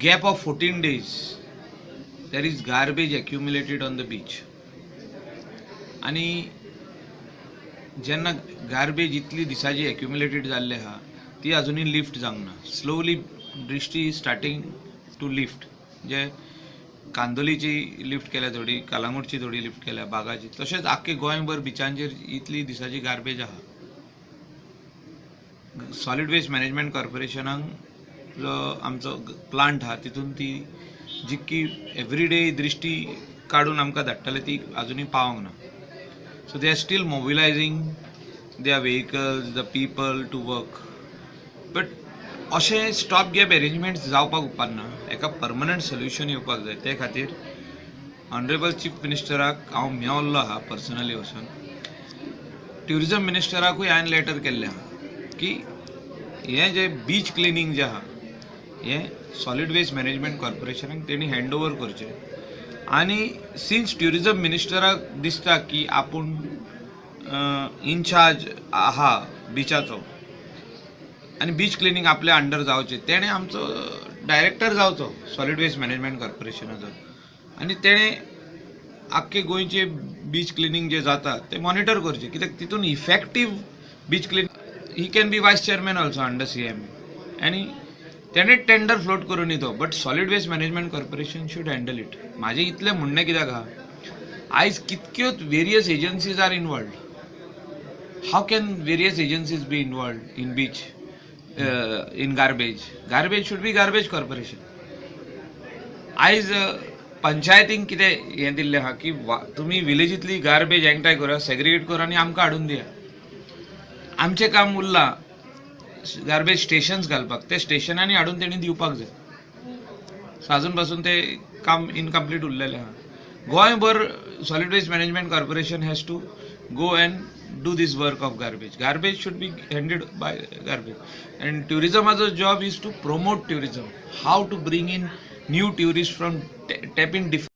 gap of 14 days there is garbage accumulated on the beach. आणि जेन्ना garbage इतली दिसाची accumulated जाल्ले आहा ती अजुनूय लिफ्ट जावंक ना. स्लोली दृश्टी स्टार्टिंग टू लिफ्ट. जे कांदोलीची लिफ्ट केल्या थोडी, कलांगूटची थोडी लिफ्ट केल्या, बागाची. तशेंच आख्खे गोंयभर बिचांचेर इतली दिसाची गार्बेज आहा. सॉलिड वेस्ट मॅनेजमेंट कॉर्पोरेशनाक जो आमचो प्लांट आहा तितून ती जितकी एवरीडे दृश्टी काडून आमकां धाडटले ती अजुनूय पावंक ना. So they are still mobilizing their vehicles, the people to work. But अशें स्टॉप गॅप अरेंजमेंट्स जावपाक उपकारना. एका परमनंट सोल्युशन येवपाक जाय. ते खातीर ऑनरेबल चीफ मिनिस्टराक हांव मेळ्ळो आहा पर्सनली वचून. ट्युरिजम मिनिस्टराकूय हांवें लेटर केल्लें आहा की हें जे बीच क्लिनींग जें आहा हें सॉलिड वेस्ट मॅनेजमेंट कॉर्पोरेशनाक तेणी हँड ओवर करचें. आणि सिन्स ट्युरिजम मिनिस्टराक दिसता की आपूण इनचार्ज आहा बिचाचो आणि बीच क्लिनींग आपल्या अंडर जावचें, तेणें आमचो डायरेक्टर जावचो सॉलिड वेस्ट मॅनेजमेंट कॉर्पोरेशनाचो. आनी तेणें आख्खे गोंयचे बीच क्लिनींग जे जाता ते मॉनिटर करचें. कित्याक तितून effective beach cleaning he can be वायस चेअरमॅन ऑल्सो अंडर CM. आनी तेणे टेंडर फ्लोट करून येतो. But solid waste management corporation should handle it. माझे इतलें म्हणणें कित्याक आहा, आयज कितक्योच various agencies are involved. How can various agencies be involved in beach in garbage? Garbage should be garbage corporation. आयज पंचायतींक कितें हें दिल्लें आहा की तुमी विलेजींतली गार्बेज एकठांय करा, सेग्रिगेट करा आनी आमकां हाडून दिया. आमचें काम उरलां गार्बेज स्टेशन्स घालपाक. ते स्टेशनांनी हाडून तेणी दिवपाक जाय. सो अजून पासून ते काम इनकम्प्लीट उरलेलें आहा. गोंयभर solid waste management corporation has to go and do this work of garbage. Garbage should be handed by garbage. And ट्युरिजमाचो job is to promote tourism. How to bring in new tourist from tapping different